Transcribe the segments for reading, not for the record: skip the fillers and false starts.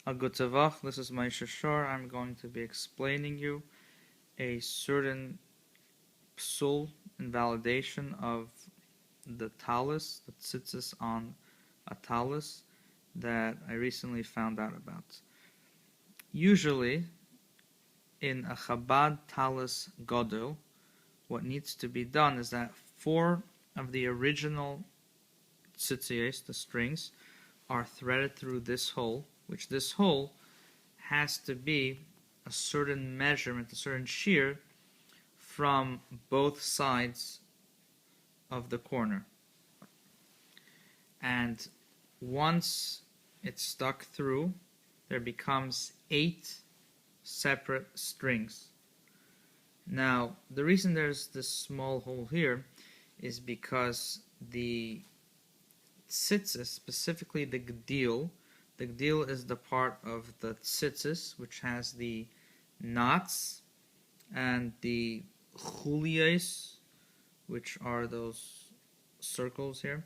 A good tavach. This is my shashor. I'm going to be explaining you a certain psul invalidation of the tallis, the tzitzis on a tallis that I recently found out about. Usually, in a Chabad tallis godel, what needs to be done is that 4 of the original tzitzis, the strings, are threaded through this hole, which this hole has to be a certain measurement, a certain shear from both sides of the corner. And once it's stuck through, there becomes 8 separate strings. Now, the reason there's this small hole here is because the tzitzis, specifically the gdil is the part of the tzitzis which has the knots and the chuliyos, which are those circles here.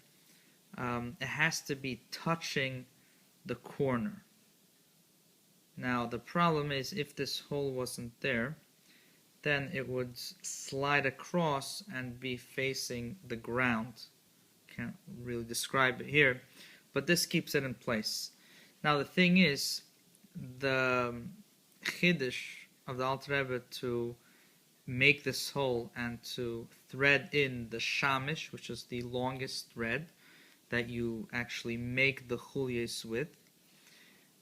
It has to be touching the corner. Now the problem is, if this hole wasn't there, then it would slide across and be facing the ground. Can't really describe it here, but this keeps it in place. Now the thing is, the chiddush of the Alter Rebbe to make this hole and to thread in the shamish, which is the longest thread that you actually make the chulies with,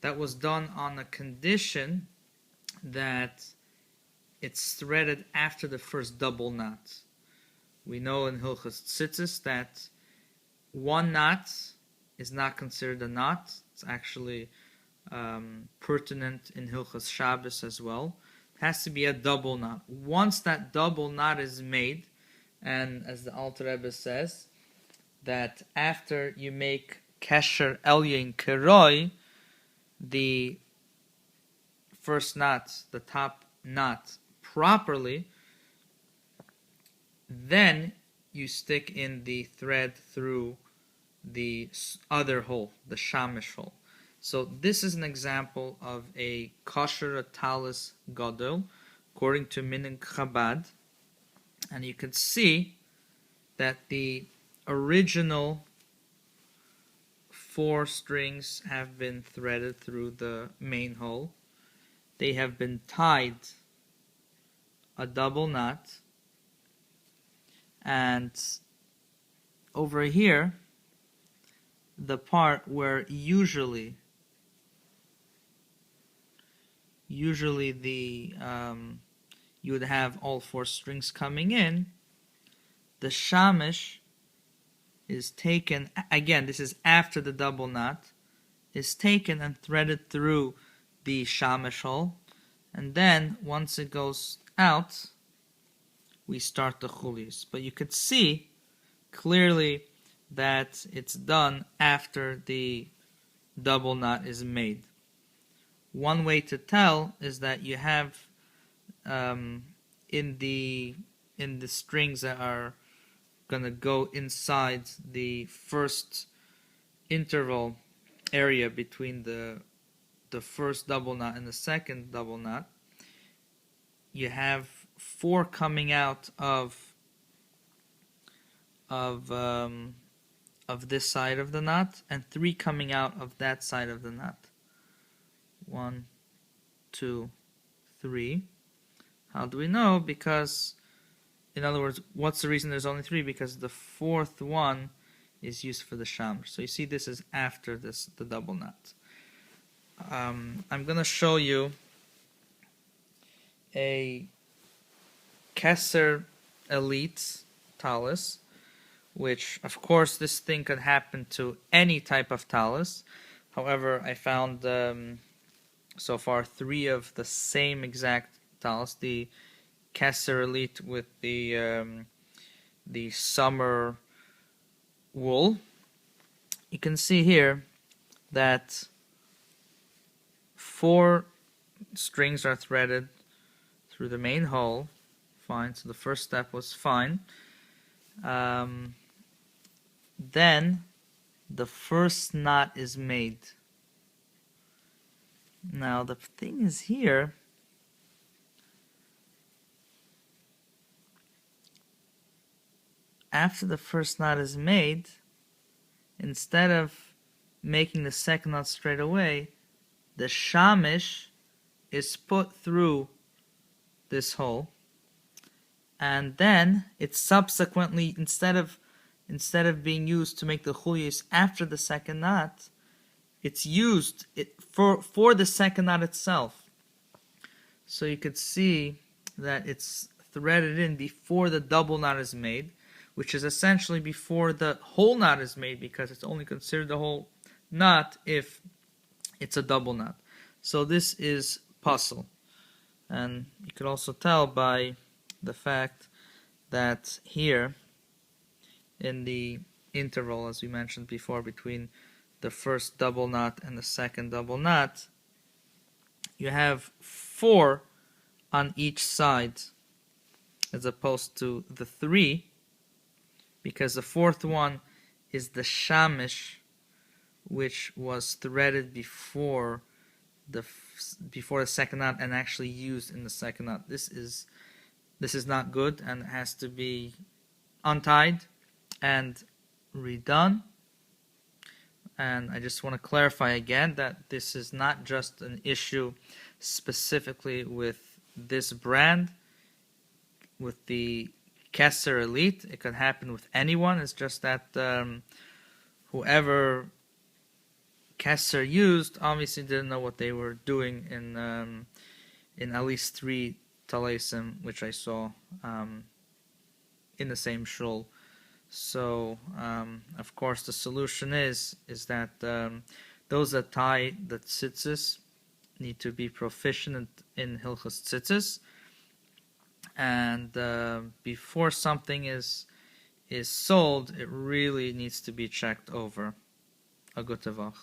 that was done on a condition that it's threaded after the first double knot. We know in Hilchas Tzitzis that one knot is not considered a knot. It's actually pertinent in Hilchas Shabbos as well. It has to be a double knot. Once that double knot is made, and as the Alter Rebbe says, that after you make Kesher Elyon Keroi, the first knot, the top knot, properly, then you stick in the thread through the other hole, the shamish hole. So this is an example of a kosher tallis gadol, according to Minhag Chabad, and you can see that the original 4 strings have been threaded through the main hole. They have been tied a double knot, and over here, the part where usually the you would have all 4 strings coming in, the shamish is taken, again this is after the double knot, is taken and threaded through the shamish hole, and then once it goes out, we start the chulies. But you could see clearly that it's done after the double knot is made. One way to tell is that you have in the strings that are gonna go inside the first interval area between the first double knot and the second double knot, you have 4 coming out of this side of the knot and 3 coming out of that side of the knot. 1, 2, 3. How do we know? Because, in other words, what's the reason there's only 3? Because the 4th one is used for the shamish. So you see, this is after the double knot. I'm going to show you a Keser Elite tallis, which, of course, this thing could happen to any type of tallis. However, I found so far 3 of the same exact tallis. The Keser Elite with the summer wool. You can see here that 4 strings are threaded through the main hole. Fine, so the first step was fine. Then the first knot is made. Now the thing is here, after the first knot is made, instead of making the second knot straight away, the shamish is put through this hole, and then it's subsequently, instead of being used to make the chulyos after the second knot, it's used for the second knot itself. So you could see that it's threaded in before the double knot is made, which is essentially before the whole knot is made, because it's only considered the whole knot if it's a double knot. So this is Posul. And you could also tell by the fact that here, in the interval, as we mentioned before, between the first double knot and the second double knot, you have 4 on each side, as opposed to the 3, because the fourth one is the shamish, which was threaded before the second knot and actually used in the second knot. This is not good, and it has to be untied and redone. And I just want to clarify again that this is not just an issue specifically with this brand, with the Kesser Elite. It could happen with anyone. It's just that whoever Kesser used obviously didn't know what they were doing in at least 3 Tallisim, which I saw in the same shul. So, of course, the solution is that those that tie the tzitzis need to be proficient in Hilchos Tzitzis, and before something is sold, it really needs to be checked over. A good tevach.